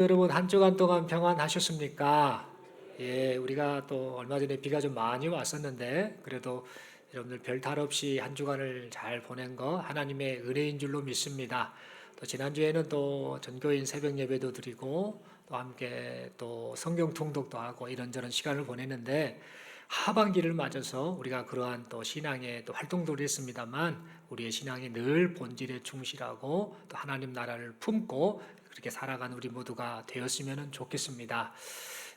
여러분 한 주간 동안 평안하셨습니까? 예, 우리가 또 얼마 전에 비가 좀 많이 왔었는데 그래도 여러분들 별탈 없이 한 주간을 잘 보낸 거 하나님의 은혜인 줄로 믿습니다. 또 지난주에는 또 전교인 새벽 예배도 드리고 또 함께 또 성경 통독도 하고 이런저런 시간을 보냈는데 하반기를 맞아서 우리가 그러한 또 신앙의 또 활동들을 했습니다만 우리의 신앙이 늘 본질에 충실하고 또 하나님 나라를 품고 그렇게 살아가는 우리 모두가 되었으면 좋겠습니다.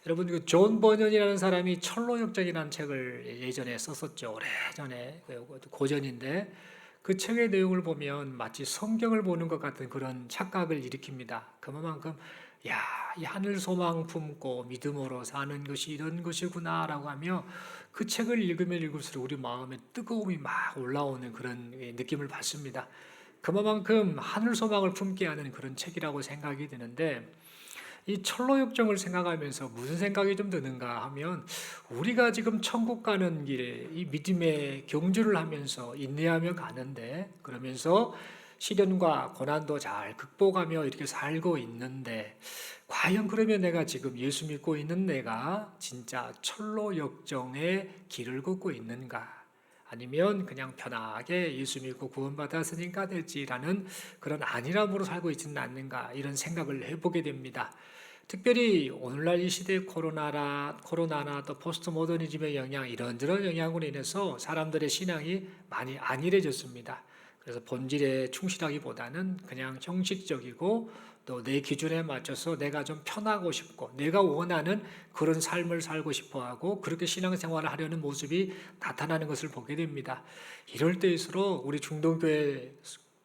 여러분 그 존 버년이라는 사람이 철로역정이라는 책을 예전에 썼었죠. 오래전에 고전인데 그 책의 내용을 보면 마치 성경을 보는 것 같은 그런 착각을 일으킵니다. 그만큼 야, 이 하늘 소망 품고 믿음으로 사는 것이 이런 것이구나라고 하며 그 책을 읽으면 읽을수록 우리 마음에 뜨거움이 막 올라오는 그런 느낌을 받습니다. 그만큼 하늘 소망을 품게 하는 그런 책이라고 생각이 드는데 이 철로역정을 생각하면서 무슨 생각이 좀 드는가 하면 우리가 지금 천국 가는 길에 이 믿음의 경주를 하면서 인내하며 가는데 그러면서 시련과 고난도 잘 극복하며 이렇게 살고 있는데 과연 그러면 내가 지금 예수 믿고 있는 내가 진짜 철로역정의 길을 걷고 있는가? 아니면 그냥 편하게 예수 믿고 구원받았으니까 됐지라는 그런 안일함으로 살고 있지는 않는가 이런 생각을 해보게 됩니다. 특별히 오늘날 이 시대 코로나나 또 포스트 모더니즘의 영향 이런저런 영향으로 인해서 사람들의 신앙이 많이 안일해졌습니다. 그래서 본질에 충실하기보다는 그냥 형식적이고 또 내 기준에 맞춰서 내가 좀 편하고 싶고 내가 원하는 그런 삶을 살고 싶어 하고 그렇게 신앙생활을 하려는 모습이 나타나는 것을 보게 됩니다. 이럴 때일수록 우리 중동교회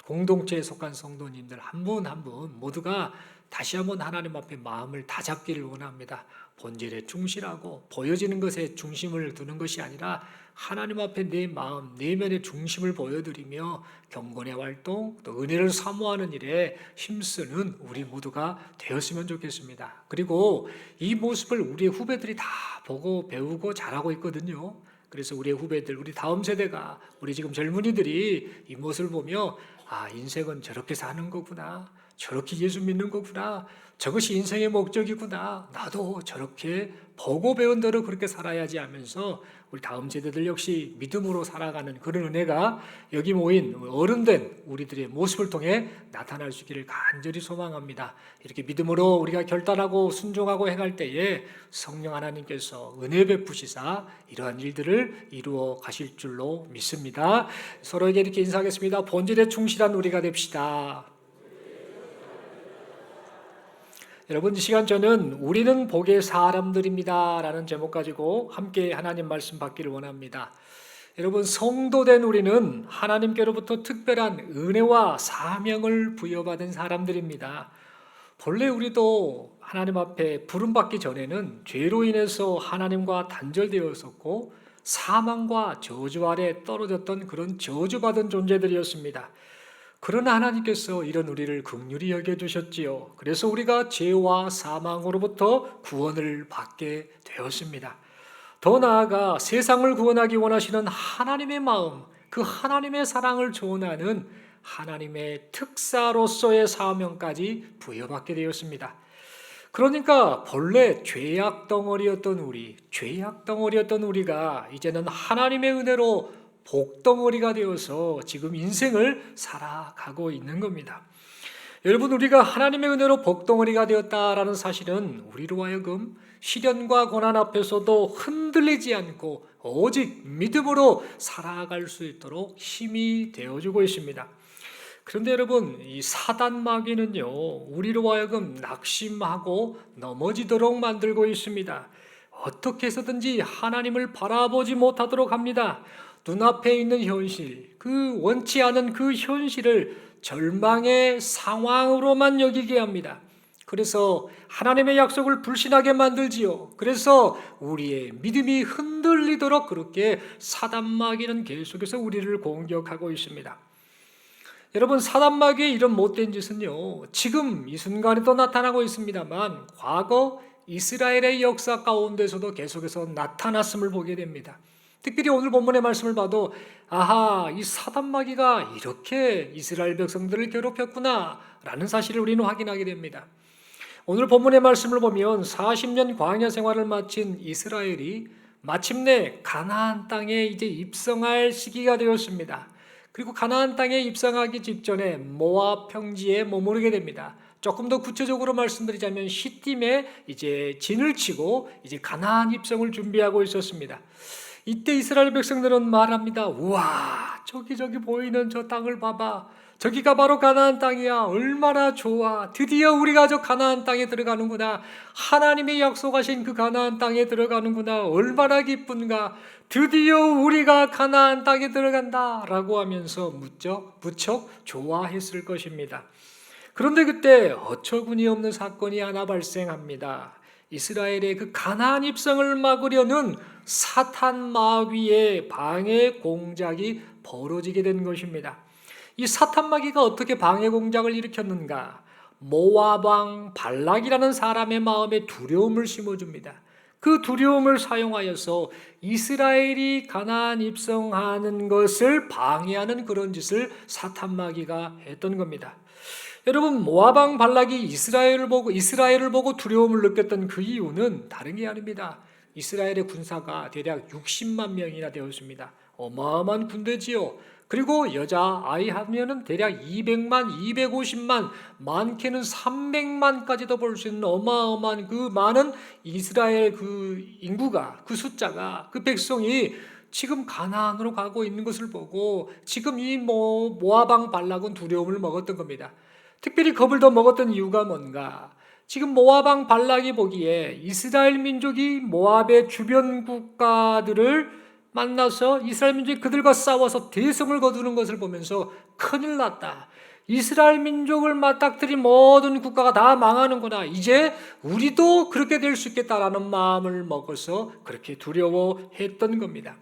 공동체에 속한 성도님들 한 분 한 분 모두가 다시 한번 하나님 앞에 마음을 다잡기를 원합니다. 본질에 충실하고 보여지는 것에 중심을 두는 것이 아니라 하나님 앞에 내 마음, 내면의 중심을 보여드리며 경건의 활동, 또 은혜를 사모하는 일에 힘쓰는 우리 모두가 되었으면 좋겠습니다. 그리고 이 모습을 우리의 후배들이 다 보고 배우고 잘하고 있거든요. 그래서 우리의 후배들, 우리 다음 세대가, 우리 지금 젊은이들이 이 모습을 보며 아, 인생은 저렇게 사는 거구나. 저렇게 예수 믿는 거구나. 저것이 인생의 목적이구나. 나도 저렇게 보고 배운 대로 그렇게 살아야지 하면서 우리 다음 세대들 역시 믿음으로 살아가는 그런 은혜가 여기 모인 어른된 우리들의 모습을 통해 나타날 수 있기를 간절히 소망합니다. 이렇게 믿음으로 우리가 결단하고 순종하고 행할 때에 성령 하나님께서 은혜 베푸시사 이러한 일들을 이루어 가실 줄로 믿습니다. 서로에게 이렇게 인사하겠습니다. 본질에 충실한 우리가 됩시다. 여러분 이 시간 저는 우리는 복의 사람들입니다 라는 제목 가지고 함께 하나님 말씀 받기를 원합니다. 여러분 성도된 우리는 하나님께로부터 특별한 은혜와 사명을 부여받은 사람들입니다. 본래 우리도 하나님 앞에 부름받기 전에는 죄로 인해서 하나님과 단절되었었고 사망과 저주 아래 떨어졌던 그런 저주받은 존재들이었습니다. 그러나 하나님께서 이런 우리를 긍휼히 여겨주셨지요. 그래서 우리가 죄와 사망으로부터 구원을 받게 되었습니다. 더 나아가 세상을 구원하기 원하시는 하나님의 마음, 그 하나님의 사랑을 조언하는 하나님의 특사로서의 사명까지 부여받게 되었습니다. 그러니까 본래 죄악 덩어리였던 우리가 이제는 하나님의 은혜로 복덩어리가 되어서 지금 인생을 살아가고 있는 겁니다. 여러분 우리가 하나님의 은혜로 복덩어리가 되었다라는 사실은 우리로 하여금 시련과 고난 앞에서도 흔들리지 않고 오직 믿음으로 살아갈 수 있도록 힘이 되어주고 있습니다. 그런데 여러분 이 사단 마귀는요 우리로 하여금 낙심하고 넘어지도록 만들고 있습니다. 어떻게 해서든지 하나님을 바라보지 못하도록 합니다. 눈앞에 있는 현실, 그 원치 않은 그 현실을 절망의 상황으로만 여기게 합니다. 그래서 하나님의 약속을 불신하게 만들지요. 그래서 우리의 믿음이 흔들리도록 그렇게 사단 마귀는 계속해서 우리를 공격하고 있습니다. 여러분 사단 마귀의 이런 못된 짓은요 지금 이 순간에도 나타나고 있습니다만 과거 이스라엘의 역사 가운데서도 계속해서 나타났음을 보게 됩니다. 특별히 오늘 본문의 말씀을 봐도 아하 이 사단 마귀가 이렇게 이스라엘 백성들을 괴롭혔구나 라는 사실을 우리는 확인하게 됩니다. 오늘 본문의 말씀을 보면 40년 광야 생활을 마친 이스라엘이 마침내 가나안 땅에 이제 입성할 시기가 되었습니다. 그리고 가나안 땅에 입성하기 직전에 모압 평지에 머무르게 됩니다. 조금 더 구체적으로 말씀드리자면 시딤에 이제 진을 치고 이제 가나안 입성을 준비하고 있었습니다. 이때 이스라엘 백성들은 말합니다. 우와, 저기 보이는 저 땅을 봐봐. 저기가 바로 가나안 땅이야. 얼마나 좋아. 드디어 우리가 저 가나안 땅에 들어가는구나. 하나님이 약속하신 그 가나안 땅에 들어가는구나. 얼마나 기쁜가. 드디어 우리가 가나안 땅에 들어간다 라고 하면서 무척 좋아했을 것입니다. 그런데 그때 어처구니 없는 사건이 하나 발생합니다. 이스라엘의 그 가나안 입성을 막으려는 사탄 마귀의 방해 공작이 벌어지게 된 것입니다. 이 사탄 마귀가 어떻게 방해 공작을 일으켰는가? 모압 왕 발락이라는 사람의 마음에 두려움을 심어줍니다. 그 두려움을 사용하여서 이스라엘이 가나안 입성하는 것을 방해하는 그런 짓을 사탄 마귀가 했던 겁니다. 여러분, 모압 왕 발락이 이스라엘을 보고 두려움을 느꼈던 그 이유는 다른 게 아닙니다. 이스라엘의 군사가 대략 60만 명이나 되었습니다. 어마어마한 군대지요. 그리고 여자 아이 하면은 대략 200만, 250만, 많게는 300만까지도 볼 수 있는 어마어마한 그 많은 이스라엘 그 인구가, 그 숫자가, 그 백성이 지금 가나안으로 가고 있는 것을 보고 지금 이 모압 왕 발락은 두려움을 먹었던 겁니다. 특별히 겁을 더 먹었던 이유가 뭔가? 지금 모압 왕 발락이 보기에 이스라엘 민족이 모압의 주변 국가들을 만나서 이스라엘 민족이 그들과 싸워서 대성을 거두는 것을 보면서 큰일 났다. 이스라엘 민족을 맞닥뜨린 모든 국가가 다 망하는구나. 이제 우리도 그렇게 될 수 있겠다라는 마음을 먹어서 그렇게 두려워했던 겁니다.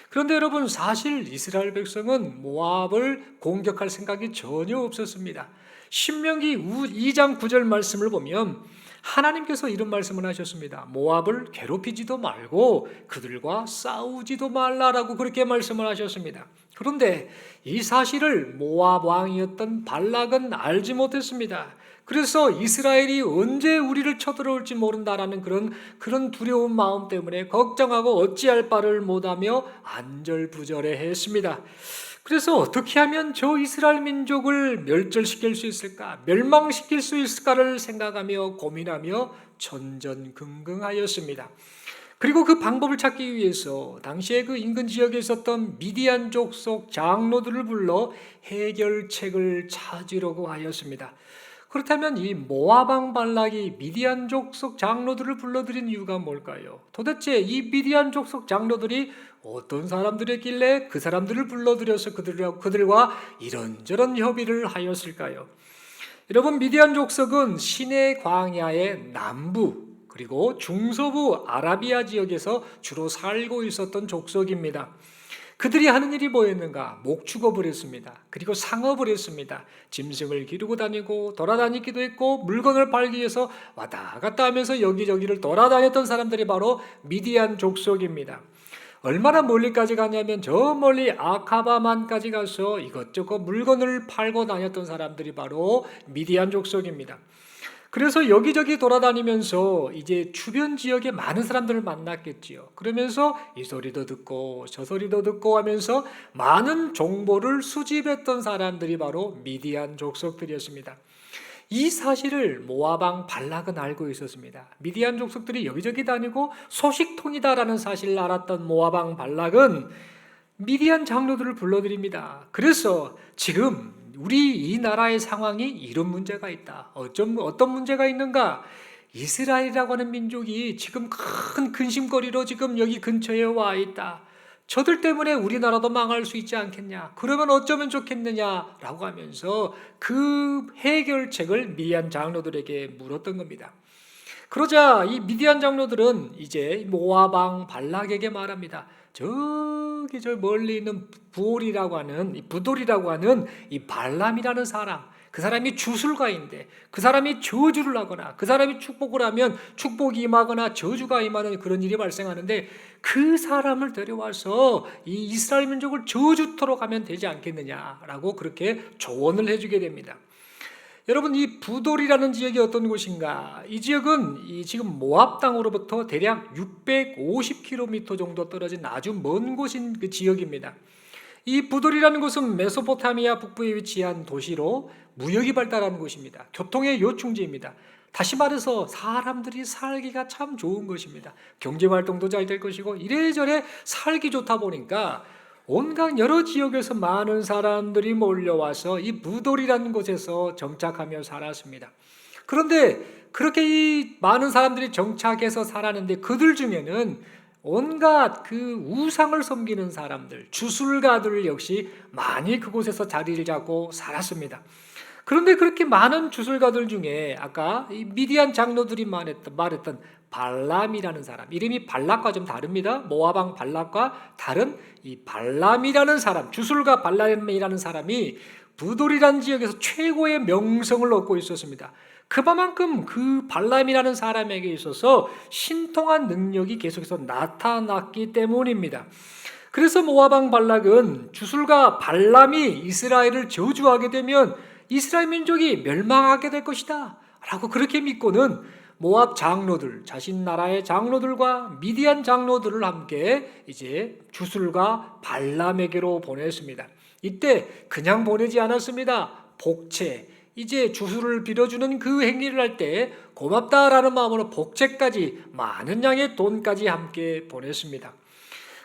그런데 여러분, 사실 이스라엘 백성은 모압을 공격할 생각이 전혀 없었습니다. 신명기 2장 9절 말씀을 보면 하나님께서 이런 말씀을 하셨습니다. 모압을 괴롭히지도 말고 그들과 싸우지도 말라라고 그렇게 말씀을 하셨습니다. 그런데 이 사실을 모압 왕이었던 발락은 알지 못했습니다. 그래서 이스라엘이 언제 우리를 쳐들어올지 모른다라는 그런 두려운 마음 때문에 걱정하고 어찌할 바를 못하며 안절부절해했습니다. 그래서 어떻게 하면 저 이스라엘 민족을 멸절시킬 수 있을까, 멸망시킬 수 있을까를 생각하며 고민하며 전전긍긍하였습니다. 그리고 그 방법을 찾기 위해서 당시에 그 인근 지역에 있었던 미디안 족속 장로들을 불러 해결책을 찾으려고 하였습니다. 그렇다면 이 모압 왕 발락이 미디안 족속 장로들을 불러들인 이유가 뭘까요? 도대체 이 미디안 족속 장로들이 어떤 사람들이었길래 그 사람들을 불러들여서 그들과 이런저런 협의를 하였을까요? 여러분, 미디안 족속은 시내 광야의 남부 그리고 중서부 아라비아 지역에서 주로 살고 있었던 족속입니다. 그들이 하는 일이 뭐였는가? 목축업을 했습니다. 그리고 상업을 했습니다. 짐승을 기르고 다니고 돌아다니기도 했고 물건을 팔기 위해서 왔다 갔다 하면서 여기저기를 돌아다녔던 사람들이 바로 미디안 족속입니다. 얼마나 멀리까지 가냐면 저 멀리 아카바만까지 가서 이것저것 물건을 팔고 다녔던 사람들이 바로 미디안 족속입니다. 그래서 여기저기 돌아다니면서 이제 주변 지역에 많은 사람들을 만났겠지요. 그러면서 이 소리도 듣고 저 소리도 듣고 하면서 많은 정보를 수집했던 사람들이 바로 미디안 족속들이었습니다. 이 사실을 모압 왕 발락은 알고 있었습니다. 미디안 족속들이 여기저기 다니고 소식통이다라는 사실을 알았던 모압 왕 발락은 미디안 장로들을 불러들입니다. 그래서 지금 우리 이 나라의 상황이 이런 문제가 있다. 어떤 문제가 있는가? 이스라엘이라고 하는 민족이 지금 큰 근심거리로 지금 여기 근처에 와 있다. 저들 때문에 우리나라도 망할 수 있지 않겠냐? 그러면 어쩌면 좋겠느냐라고 하면서 그 해결책을 미디안 장로들에게 물었던 겁니다. 그러자 이 미디안 장로들은 이제 모압 왕 발락에게 말합니다. 저기 저 멀리 있는 부돌이라고 하는 이 발람이라는 사람, 그 사람이 주술가인데 그 사람이 저주를 하거나 그 사람이 축복을 하면 축복이 임하거나 저주가 임하는 그런 일이 발생하는데 그 사람을 데려와서 이 이스라엘 민족을 저주토록 하면 되지 않겠느냐라고 그렇게 조언을 해주게 됩니다. 여러분, 이 부돌이라는 지역이 어떤 곳인가? 이 지역은 지금 모압 땅으로부터 대략 650km 정도 떨어진 아주 먼 곳인 그 지역입니다. 이 부돌이라는 곳은 메소포타미아 북부에 위치한 도시로 무역이 발달한 곳입니다. 교통의 요충지입니다. 다시 말해서 사람들이 살기가 참 좋은 것입니다. 경제활동도 잘 될 것이고 이래저래 살기 좋다 보니까 온갖 여러 지역에서 많은 사람들이 몰려와서 이 부돌이라는 곳에서 정착하며 살았습니다. 그런데 그렇게 이 많은 사람들이 정착해서 살았는데 그들 중에는 온갖 그 우상을 섬기는 사람들, 주술가들 역시 많이 그곳에서 자리를 잡고 살았습니다. 그런데 그렇게 많은 주술가들 중에 아까 이 미디안 장로들이 말했던 발람이라는 사람, 이름이 발락과 좀 다릅니다. 모압왕 발락과 다른 이 발람이라는 사람, 주술가 발람이라는 사람이 부돌이라는 지역에서 최고의 명성을 얻고 있었습니다. 그만큼 그 발람이라는 사람에게 있어서 신통한 능력이 계속해서 나타났기 때문입니다. 그래서 모압왕 발락은 주술가 발람이 이스라엘을 저주하게 되면 이스라엘 민족이 멸망하게 될 것이다 라고 그렇게 믿고는 모압 장로들, 자신 나라의 장로들과 미디안 장로들을 함께 이제 주술가 발람에게로 보냈습니다. 이때 그냥 보내지 않았습니다. 복채, 이제 주술을 빌어주는 그 행위를 할 때 고맙다라는 마음으로 복채까지 많은 양의 돈까지 함께 보냈습니다.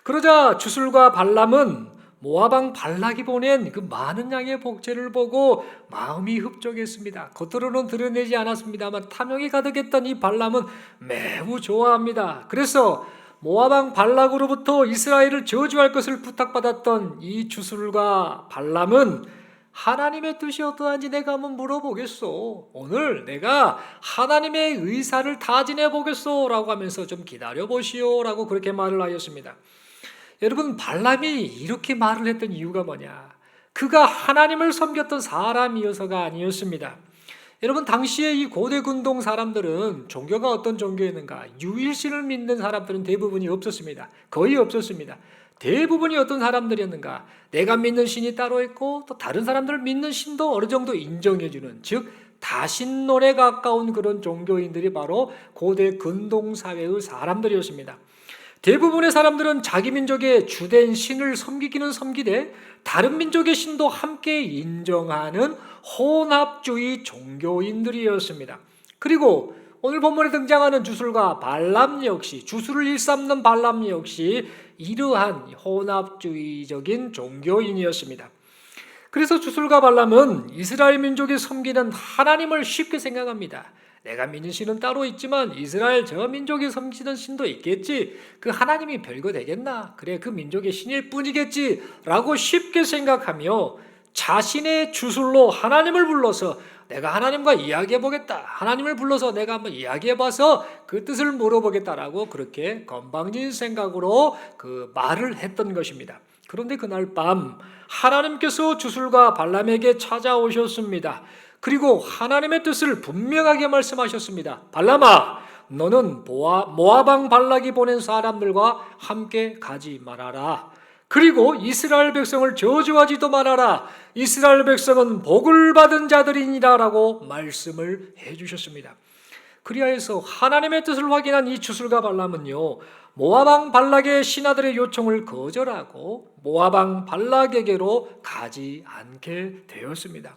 그러자 주술과 발람은 모압왕 발락이 보낸 그 많은 양의 복채를 보고 마음이 흡족했습니다. 겉으로는 드러내지 않았습니다만 탐욕이 가득했던 이 발람은 매우 좋아합니다. 그래서 모압왕 발락으로부터 이스라엘을 저주할 것을 부탁받았던 이 주술과 발람은 하나님의 뜻이 어떠한지 내가 한번 물어보겠소. 오늘 내가 하나님의 의사를 타진해 보겠소 라고 하면서 좀 기다려보시오 라고 그렇게 말을 하였습니다. 여러분, 발람이 이렇게 말을 했던 이유가 뭐냐? 그가 하나님을 섬겼던 사람이어서가 아니었습니다. 여러분, 당시에 이 고대 근동 사람들은 종교가 어떤 종교였는가? 유일신을 믿는 사람들은 대부분이 없었습니다. 거의 없었습니다. 대부분이 어떤 사람들이었는가? 내가 믿는 신이 따로 있고 또 다른 사람들 믿는 신도 어느 정도 인정해주는, 즉 다신론에 가까운 그런 종교인들이 바로 고대 근동 사회의 사람들이었습니다. 대부분의 사람들은 자기 민족의 주된 신을 섬기기는 섬기되 다른 민족의 신도 함께 인정하는 혼합주의 종교인들이었습니다. 그리고 오늘 본문에 등장하는 주술가 발람 역시, 주술을 일삼는 발람 역시 이러한 혼합주의적인 종교인이었습니다. 그래서 주술가 발람은 이스라엘 민족이 섬기는 하나님을 쉽게 생각합니다. 내가 믿는 신은 따로 있지만 이스라엘 저 민족이 섬기는 신도 있겠지. 그 하나님이 별거 되겠나? 그래, 그 민족의 신일 뿐이겠지 라고 쉽게 생각하며 자신의 주술로 하나님을 불러서 내가 하나님과 이야기해보겠다, 하나님을 불러서 내가 한번 이야기해봐서 그 뜻을 물어보겠다라고 그렇게 건방진 생각으로 그 말을 했던 것입니다. 그런데 그날 밤 하나님께서 주술가 발람에게 찾아오셨습니다. 그리고 하나님의 뜻을 분명하게 말씀하셨습니다. 발람아, 너는 모압왕 발락이 보낸 사람들과 함께 가지 말아라. 그리고 이스라엘 백성을 저주하지도 말아라. 이스라엘 백성은 복을 받은 자들이니라 라고 말씀을 해주셨습니다. 그리하여서 하나님의 뜻을 확인한 이 주술가 발람은요, 모압왕 발락의 신하들의 요청을 거절하고 모압왕 발락에게로 가지 않게 되었습니다.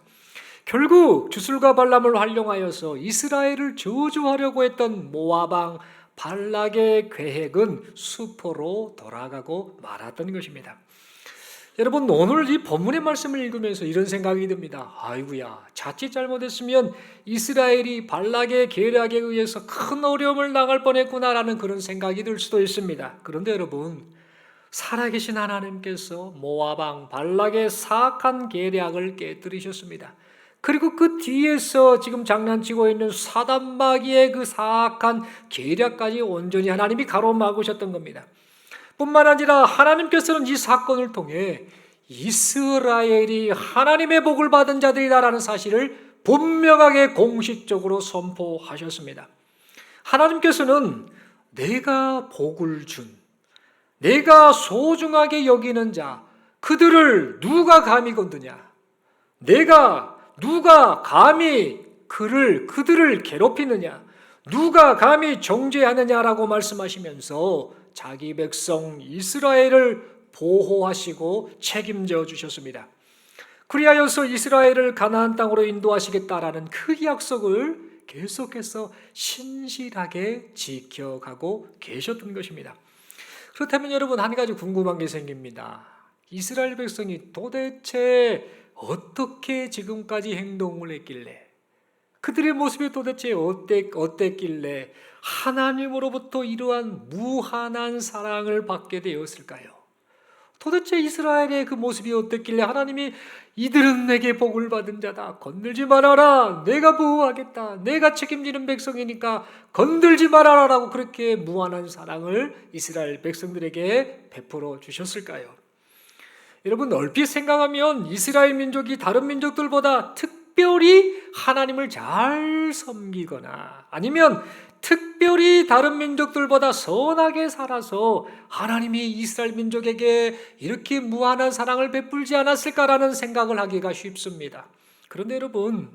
결국 주술가 발람을 활용하여서 이스라엘을 저주하려고 했던 모압왕 발락의 계획은 수포로 돌아가고 말았던 것입니다. 여러분, 오늘 이 본문의 말씀을 읽으면서 이런 생각이 듭니다. 아이고야, 자칫 잘못했으면 이스라엘이 발락의 계략에 의해서 큰 어려움을 당할 뻔했구나라는 그런 생각이 들 수도 있습니다. 그런데 여러분, 살아계신 하나님께서 모압왕 발락의 사악한 계략을 깨뜨리셨습니다. 그리고 그 뒤에서 지금 장난치고 있는 사단마귀의 그 사악한 계략까지 온전히 하나님이 가로막으셨던 겁니다. 뿐만 아니라 하나님께서는 이 사건을 통해 이스라엘이 하나님의 복을 받은 자들이다라는 사실을 분명하게 공식적으로 선포하셨습니다. 하나님께서는 내가 복을 준, 내가 소중하게 여기는 자, 그들을 누가 감히 건드냐? 내가 누가 감히 그들을 괴롭히느냐? 누가 감히 정죄하느냐라고 말씀하시면서 자기 백성 이스라엘을 보호하시고 책임져 주셨습니다. 그리하여서 이스라엘을 가나안 땅으로 인도하시겠다라는 그 약속을 계속해서 신실하게 지켜가고 계셨던 것입니다. 그렇다면 여러분, 한 가지 궁금한 게 생깁니다. 이스라엘 백성이 도대체 어떻게 지금까지 행동을 했길래, 그들의 모습이 도대체 어땠길래 하나님으로부터 이러한 무한한 사랑을 받게 되었을까요? 도대체 이스라엘의 그 모습이 어땠길래 하나님이 이들은 내게 복을 받은 자다, 건들지 말아라, 내가 보호하겠다, 내가 책임지는 백성이니까 건들지 말아라 라고 그렇게 무한한 사랑을 이스라엘 백성들에게 베풀어 주셨을까요? 여러분, 얼핏 생각하면 이스라엘 민족이 다른 민족들보다 특별히 하나님을 잘 섬기거나 아니면 특별히 다른 민족들보다 선하게 살아서 하나님이 이스라엘 민족에게 이렇게 무한한 사랑을 베풀지 않았을까라는 생각을 하기가 쉽습니다. 그런데 여러분,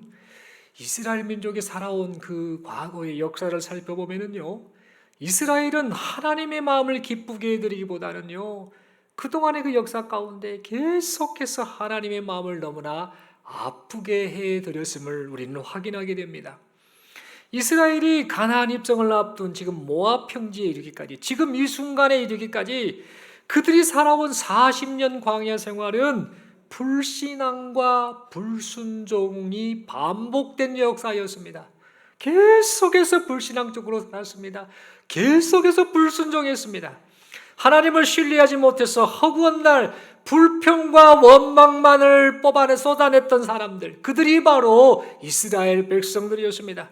이스라엘 민족이 살아온 그 과거의 역사를 살펴보면요, 이스라엘은 하나님의 마음을 기쁘게 해드리기보다는요, 그동안의 그 역사 가운데 계속해서 하나님의 마음을 너무나 아프게 해드렸음을 우리는 확인하게 됩니다. 이스라엘이 가나안 입성을 앞둔 지금 모압 평지에 이르기까지, 지금 이 순간에 이르기까지 그들이 살아온 40년 광야 생활은 불신앙과 불순종이 반복된 역사였습니다. 계속해서 불신앙 쪽으로 살았습니다. 계속해서 불순종했습니다. 하나님을 신뢰하지 못해서 허구한 날 불평과 원망만을 뽑아내 쏟아냈던 사람들, 그들이 바로 이스라엘 백성들이었습니다.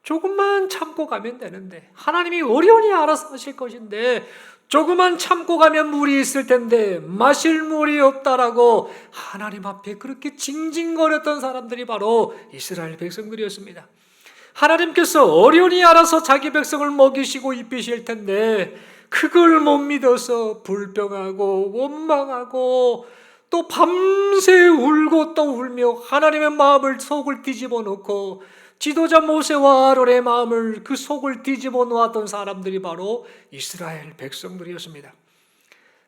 조금만 참고 가면 되는데, 하나님이 어련히 알아서 하실 것인데 조금만 참고 가면 물이 있을 텐데 마실 물이 없다라고 하나님 앞에 그렇게 징징거렸던 사람들이 바로 이스라엘 백성들이었습니다. 하나님께서 어련히 알아서 자기 백성을 먹이시고 입히실 텐데 그걸 못 믿어서 불평하고 원망하고 또 밤새 울고 또 울며 하나님의 마음을 속을 뒤집어 놓고 지도자 모세와 아론의 마음을 그 속을 뒤집어 놓았던 사람들이 바로 이스라엘 백성들이었습니다.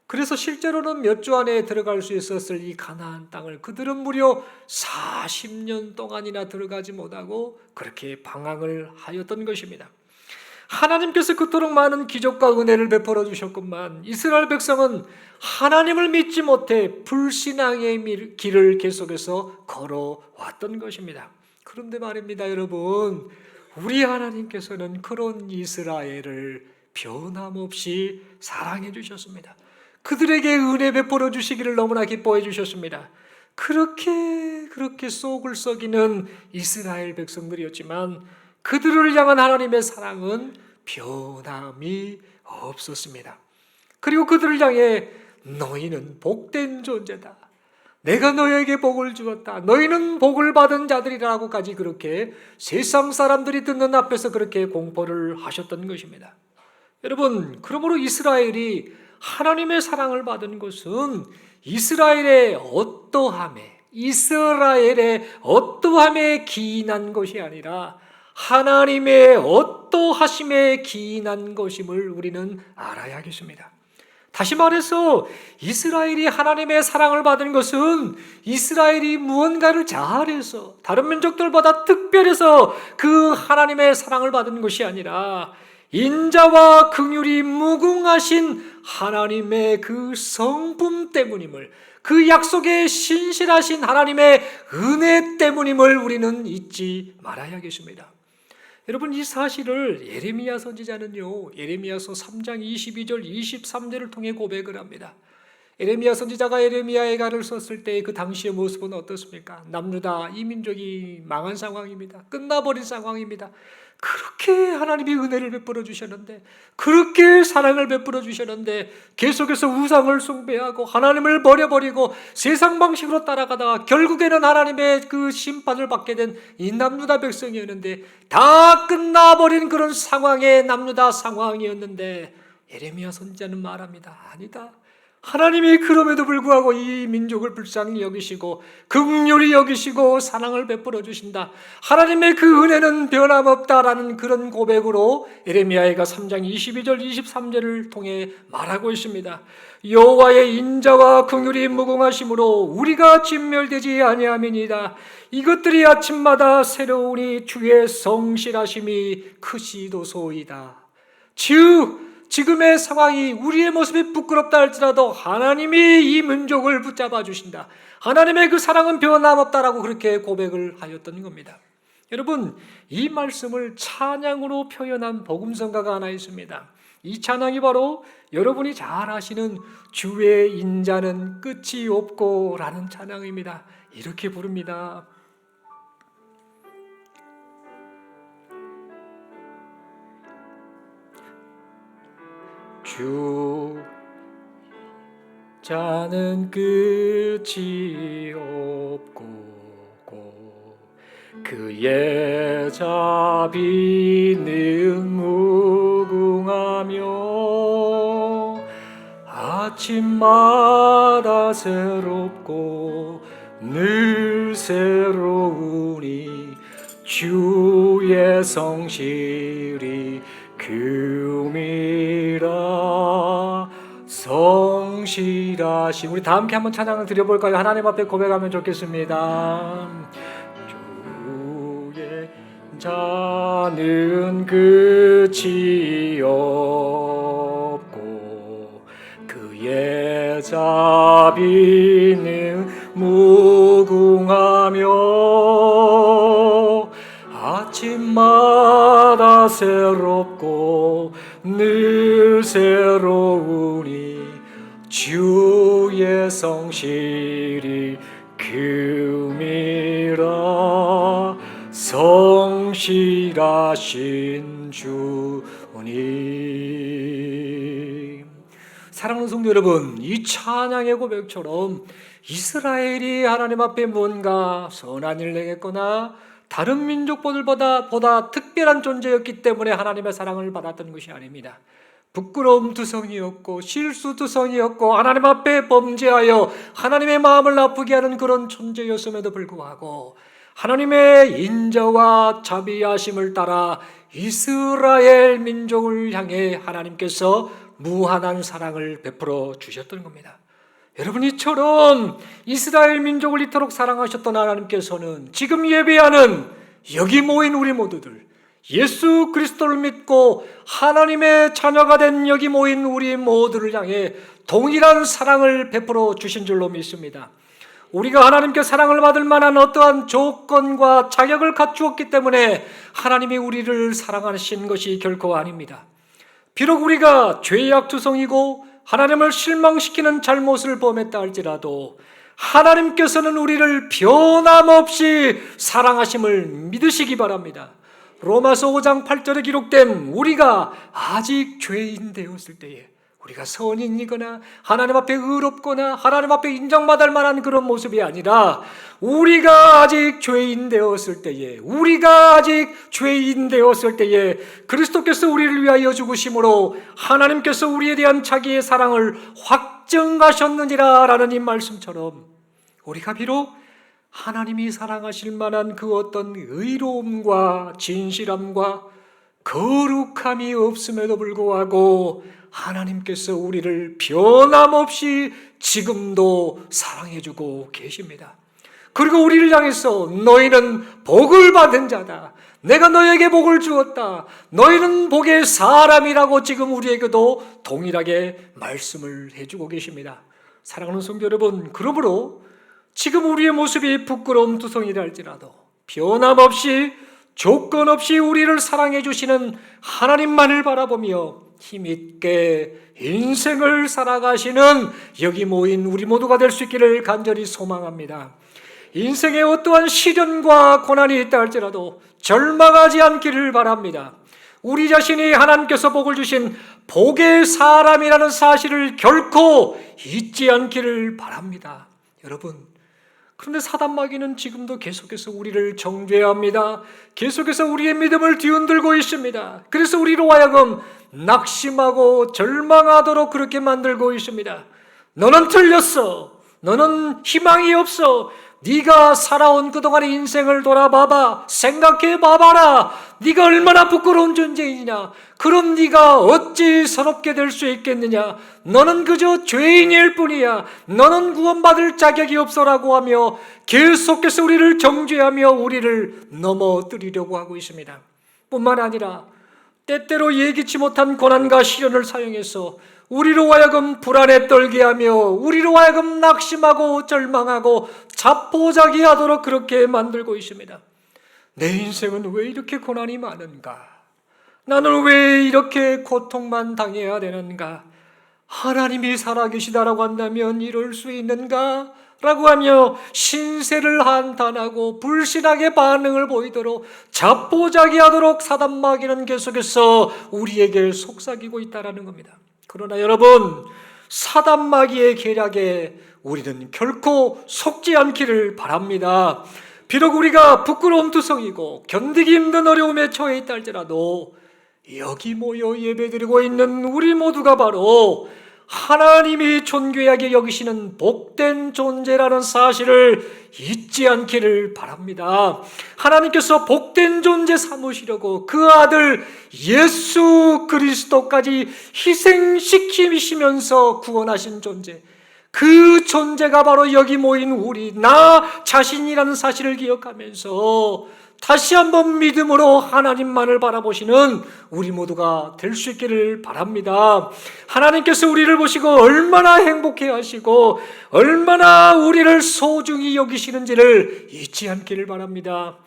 그래서 실제로는 몇 주 안에 들어갈 수 있었을 이 가나안 땅을 그들은 무려 40년 동안이나 들어가지 못하고 그렇게 방황을 하였던 것입니다. 하나님께서 그토록 많은 기적과 은혜를 베풀어 주셨건만 이스라엘 백성은 하나님을 믿지 못해 불신앙의 길을 계속해서 걸어왔던 것입니다. 그런데 말입니다, 여러분, 우리 하나님께서는 그런 이스라엘을 변함없이 사랑해 주셨습니다. 그들에게 은혜 베풀어 주시기를 너무나 기뻐해 주셨습니다. 그렇게 속을 썩이는 이스라엘 백성들이었지만 그들을 향한 하나님의 사랑은 변함이 없었습니다. 그리고 그들을 향해 너희는 복된 존재다, 내가 너희에게 복을 주었다, 너희는 복을 받은 자들이라고까지 그렇게 세상 사람들이 듣는 앞에서 그렇게 공포를 하셨던 것입니다. 여러분, 그러므로 이스라엘이 하나님의 사랑을 받은 것은 이스라엘의 어떠함에 기인한 것이 아니라 하나님의 어떠하심에 기인한 것임을 우리는 알아야겠습니다. 다시 말해서 이스라엘이 하나님의 사랑을 받은 것은 이스라엘이 무언가를 잘해서 다른 민족들보다 특별해서 그 하나님의 사랑을 받은 것이 아니라 인자와 긍휼이 무궁하신 하나님의 그 성품 때문임을, 그 약속에 신실하신 하나님의 은혜 때문임을 우리는 잊지 말아야겠습니다. 여러분, 이 사실을 예레미야 선지자는요, 예레미야서 3장 22절 23절을 통해 고백을 합니다. 예레미야 선지자가 예레미야의 가를 썼을 때 그 당시의 모습은 어떻습니까? 남유다 이 민족이 망한 상황입니다. 끝나버린 상황입니다. 그렇게 하나님이 은혜를 베풀어 주셨는데, 그렇게 사랑을 베풀어 주셨는데 계속해서 우상을 숭배하고 하나님을 버려버리고 세상 방식으로 따라가다가 결국에는 하나님의 그 심판을 받게 된 이 남유다 백성이었는데, 다 끝나버린 그런 상황의 남유다 상황이었는데 예레미야 선지자는 말합니다. 아니다, 하나님이 그럼에도 불구하고 이 민족을 불쌍히 여기시고 긍휼히 여기시고 사랑을 베풀어 주신다. 하나님의 그 은혜는 변함없다라는 그런 고백으로 예레미야가 3장 22절 23절을 통해 말하고 있습니다. 여호와의 인자와 긍휼이 무궁하심으로 우리가 진멸되지 아니함이니이다. 이것들이 아침마다 새로우니 주의 성실하심이 크시도소이다. 지금의 상황이 우리의 모습이 부끄럽다 할지라도 하나님이 이 민족을 붙잡아 주신다. 하나님의 그 사랑은 변함없다라고 그렇게 고백을 하였던 겁니다. 여러분, 이 말씀을 찬양으로 표현한 복음성가가 하나 있습니다. 이 찬양이 바로 여러분이 잘 아시는 주의 인자는 끝이 없고 라는 찬양입니다. 이렇게 부릅니다. 주 자는 끝이 없고 그의 자비는 무궁하며 아침마다 새롭고 늘 새로우니 주의 성실이 금이라. 성실하심. 우리 다 함께 한번 찬양을 드려볼까요? 하나님 앞에 고백하면 좋겠습니다. 주의 자는 끝이 없고 그의 자비는 무궁하며 아침마다 새롭고 늘 새로우니 주의 성실이 금이라. 성실하신 주님. 사랑하는 성도 여러분, 이 찬양의 고백처럼 이스라엘이 하나님 앞에 뭔가 선한 일을 행했거나 다른 민족들보다 특별한 존재였기 때문에 하나님의 사랑을 받았던 것이 아닙니다. 부끄러움투성이었고 실수투성이었고 하나님 앞에 범죄하여 하나님의 마음을 아프게 하는 그런 존재였음에도 불구하고 하나님의 인자와 자비하심을 따라 이스라엘 민족을 향해 하나님께서 무한한 사랑을 베풀어 주셨던 겁니다. 여러분, 이처럼 이스라엘 민족을 이토록 사랑하셨던 하나님께서는 지금 예배하는 여기 모인 우리 모두들, 예수 그리스도를 믿고 하나님의 자녀가 된 여기 모인 우리 모두를 향해 동일한 사랑을 베풀어 주신 줄로 믿습니다. 우리가 하나님께 사랑을 받을 만한 어떠한 조건과 자격을 갖추었기 때문에 하나님이 우리를 사랑하신 것이 결코 아닙니다. 비록 우리가 죄악투성이고 하나님을 실망시키는 잘못을 범했다 할지라도 하나님께서는 우리를 변함없이 사랑하심을 믿으시기 바랍니다. 로마서 5장 8절에 기록된 우리가 아직 죄인 되었을 때에, 우리가 선인이거나 하나님 앞에 의롭거나 하나님 앞에 인정받을 만한 그런 모습이 아니라 우리가 아직 죄인 되었을 때에, 그리스도께서 우리를 위하여 죽으심으로 하나님께서 우리에 대한 자기의 사랑을 확증하셨느니라 라는 이 말씀처럼 우리가 비록 하나님이 사랑하실 만한 그 어떤 의로움과 진실함과 거룩함이 없음에도 불구하고 하나님께서 우리를 변함없이 지금도 사랑해주고 계십니다. 그리고 우리를 향해서 너희는 복을 받은 자다, 내가 너희에게 복을 주었다, 너희는 복의 사람이라고 지금 우리에게도 동일하게 말씀을 해주고 계십니다. 사랑하는 성도 여러분, 그러므로 지금 우리의 모습이 부끄러움투성이라 할지라도 변함없이 조건 없이 우리를 사랑해 주시는 하나님만을 바라보며 힘있게 인생을 살아가시는 여기 모인 우리 모두가 될 수 있기를 간절히 소망합니다. 인생에 어떠한 시련과 고난이 있다 할지라도 절망하지 않기를 바랍니다. 우리 자신이 하나님께서 복을 주신 복의 사람이라는 사실을 결코 잊지 않기를 바랍니다. 여러분, 그런데 사단 마귀는 지금도 계속해서 우리를 정죄합니다. 계속해서 우리의 믿음을 뒤흔들고 있습니다. 그래서 우리로 하여금 낙심하고 절망하도록 그렇게 만들고 있습니다. 너는 틀렸어. 너는 희망이 없어. 네가 살아온 그동안의 인생을 돌아봐봐. 생각해봐봐라. 네가 얼마나 부끄러운 존재이냐. 그럼 네가 어찌 서럽게 될 수 있겠느냐. 너는 그저 죄인일 뿐이야. 너는 구원받을 자격이 없어라고 하며 계속해서 우리를 정죄하며 우리를 넘어뜨리려고 하고 있습니다. 뿐만 아니라 때때로 예기치 못한 고난과 시련을 사용해서 우리로 하여금 불안에 떨게 하며 우리로 하여금 낙심하고 절망하고 자포자기하도록 그렇게 만들고 있습니다. 내 인생은 왜 이렇게 고난이 많은가? 나는 왜 이렇게 고통만 당해야 되는가? 하나님이 살아계시다라고 한다면 이럴 수 있는가? 라고 하며 신세를 한탄하고 불신하게 반응을 보이도록 자포자기하도록 사단마귀는 계속해서 우리에게 속삭이고 있다는 겁니다. 그러나 여러분, 사단마귀의 계략에 우리는 결코 속지 않기를 바랍니다. 비록 우리가 부끄러움투성이고 견디기 힘든 어려움에 처해 있다 할지라도 여기 모여 예배드리고 있는 우리 모두가 바로 하나님이 존귀하게 여기시는 복된 존재라는 사실을 잊지 않기를 바랍니다. 하나님께서 복된 존재 삼으시려고 그 아들 예수 그리스도까지 희생시키시면서 구원하신 존재, 그 존재가 바로 여기 모인 우리 나 자신이라는 사실을 기억하면서 다시 한번 믿음으로 하나님만을 바라보시는 우리 모두가 될 수 있기를 바랍니다. 하나님께서 우리를 보시고 얼마나 행복해 하시고 얼마나 우리를 소중히 여기시는지를 잊지 않기를 바랍니다.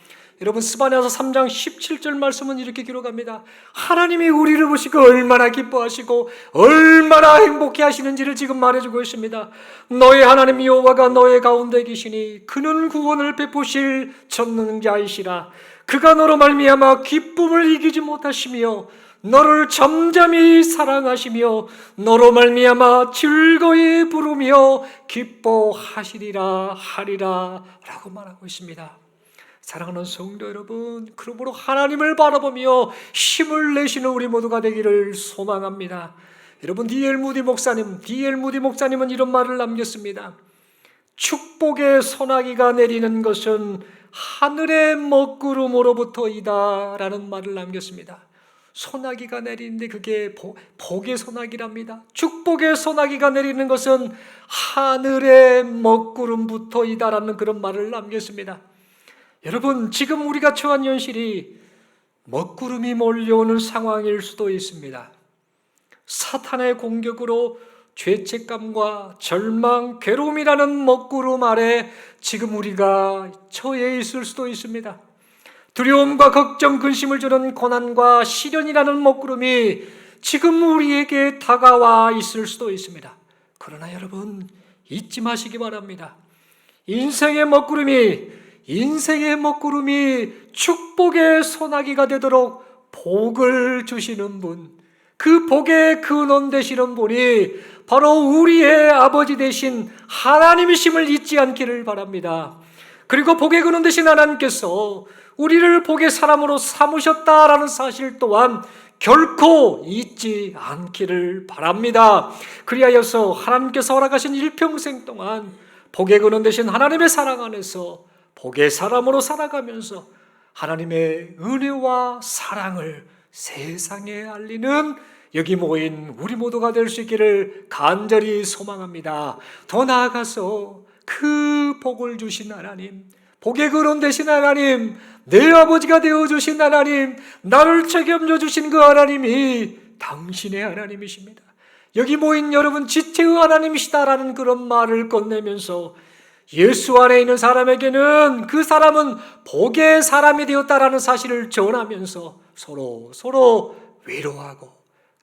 여러분, 스바냐서 3장 17절 말씀은 이렇게 기록합니다. 하나님이 우리를 보시고 얼마나 기뻐하시고 얼마나 행복해 하시는지를 지금 말해주고 있습니다. 너의 하나님 여호와가 너의 가운데 계시니 그는 구원을 베푸실 전능자이시라. 그가 너로 말미암아 기쁨을 이기지 못하시며 너를 잠잠히 사랑하시며 너로 말미암아 즐거이 부르며 기뻐하시리라 하리라 라고 말하고 있습니다. 사랑하는 성도 여러분, 그러므로 하나님을 바라보며 힘을 내시는 우리 모두가 되기를 소망합니다. 여러분, D.L. 무디 목사님은 이런 말을 남겼습니다. 축복의 소나기가 내리는 것은 하늘의 먹구름으로부터이다 라는 말을 남겼습니다. 소나기가 내리는데 그게 복의 소나기랍니다. 축복의 소나기가 내리는 것은 하늘의 먹구름부터이다 라는 그런 말을 남겼습니다. 여러분, 지금 우리가 처한 현실이 먹구름이 몰려오는 상황일 수도 있습니다. 사탄의 공격으로 죄책감과 절망, 괴로움이라는 먹구름 아래 지금 우리가 처해 있을 수도 있습니다. 두려움과 걱정, 근심을 주는 고난과 시련이라는 먹구름이 지금 우리에게 다가와 있을 수도 있습니다. 그러나 여러분, 잊지 마시기 바랍니다. 인생의 먹구름이 축복의 소나기가 되도록 복을 주시는 분, 그 복의 근원 되시는 분이 바로 우리의 아버지 되신 하나님이심을 잊지 않기를 바랍니다. 그리고 복의 근원 되신 하나님께서 우리를 복의 사람으로 삼으셨다라는 사실 또한 결코 잊지 않기를 바랍니다. 그리하여서 하나님께서 허락하신 일평생 동안 복의 근원 되신 하나님의 사랑 안에서 복의 사람으로 살아가면서 하나님의 은혜와 사랑을 세상에 알리는 여기 모인 우리 모두가 될 수 있기를 간절히 소망합니다. 더 나아가서 그 복을 주신 하나님, 복의 근원 되신 하나님, 내 아버지가 되어주신 하나님, 나를 책임져 주신 그 하나님이 당신의 하나님이십니다. 여기 모인 여러분 지체의 하나님이시다라는 그런 말을 건네면서 예수 안에 있는 사람에게는 그 사람은 복의 사람이 되었다라는 사실을 전하면서 서로 위로하고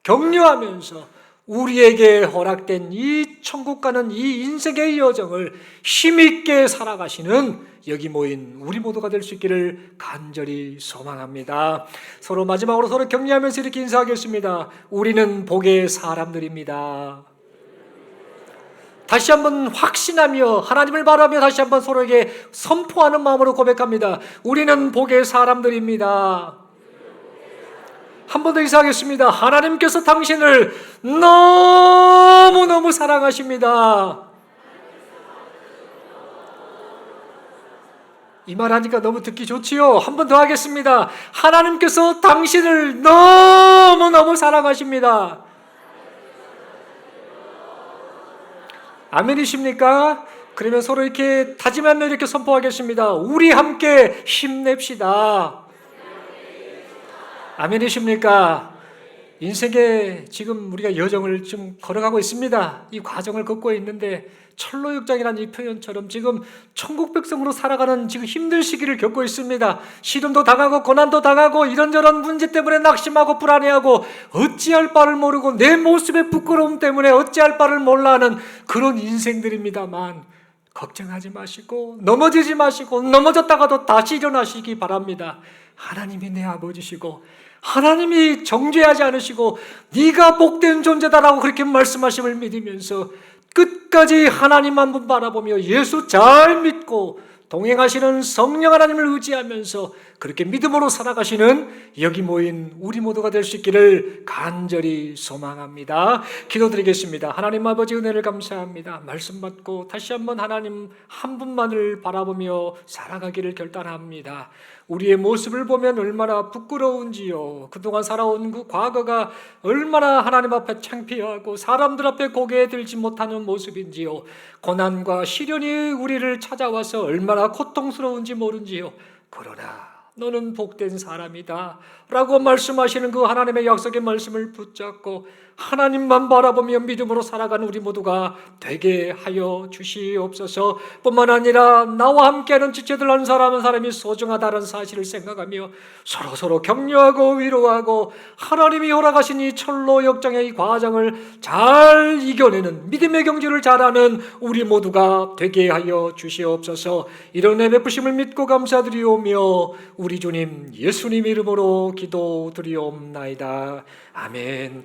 격려하면서 우리에게 허락된 이 천국 가는 이 인생의 여정을 힘있게 살아가시는 여기 모인 우리 모두가 될 수 있기를 간절히 소망합니다. 서로 마지막으로 서로 격려하면서 이렇게 인사하겠습니다. 우리는 복의 사람들입니다. 다시 한번 확신하며 하나님을 바라며 다시 한번 서로에게 선포하는 마음으로 고백합니다. 우리는 복의 사람들입니다. 한 번 더 인사하겠습니다. 하나님께서 당신을 너무너무 사랑하십니다. 이 말 하니까 너무 듣기 좋지요? 한 번 더 하겠습니다. 하나님께서 당신을 너무너무 사랑하십니다. 아멘이십니까? 그러면 서로 이렇게 다짐하며 이렇게 선포하겠습니다. 우리 함께 힘냅시다. 아멘이십니까? 인생에 지금 우리가 여정을 좀 걸어가고 있습니다. 이 과정을 걷고 있는데 철로역장이라는 이 표현처럼 지금 천국 백성으로 살아가는 지금 힘든 시기를 겪고 있습니다. 시련도 당하고 고난도 당하고 이런저런 문제 때문에 낙심하고 불안해하고 어찌할 바를 모르고 내 모습의 부끄러움 때문에 어찌할 바를 몰라하는 그런 인생들입니다만 걱정하지 마시고 넘어지지 마시고 넘어졌다가도 다시 일어나시기 바랍니다. 하나님이 내 아버지시고 하나님이 정죄하지 않으시고 네가 복된 존재다라고 그렇게 말씀하심을 믿으면서 끝까지 하나님 한 분 바라보며 예수 잘 믿고 동행하시는 성령 하나님을 의지하면서 그렇게 믿음으로 살아가시는 여기 모인 우리 모두가 될 수 있기를 간절히 소망합니다. 기도드리겠습니다. 하나님 아버지 은혜를 감사합니다. 말씀 받고 다시 한번 하나님 한 분만을 바라보며 살아가기를 결단합니다. 우리의 모습을 보면 얼마나 부끄러운지요. 그동안 살아온 그 과거가 얼마나 하나님 앞에 창피하고 사람들 앞에 고개 들지 못하는 모습인지요. 고난과 시련이 우리를 찾아와서 얼마나 고통스러운지 모른지요. 그러나 너는 복된 사람이다 라고 말씀하시는 그 하나님의 약속의 말씀을 붙잡고 하나님만 바라보며 믿음으로 살아가는 우리 모두가 되게 하여 주시옵소서. 뿐만 아니라 나와 함께하는 지체들 한 사람 한 사람이 소중하다는 사실을 생각하며 서로 격려하고 위로하고 하나님이 허락하신 이 철로 역정의 이 과정을 잘 이겨내는 믿음의 경주를 잘하는 우리 모두가 되게 하여 주시옵소서. 이런 은혜 베푸심을 믿고 감사드리오며 우리 주님 예수님 이름으로 기도드리옵나이다. 아멘.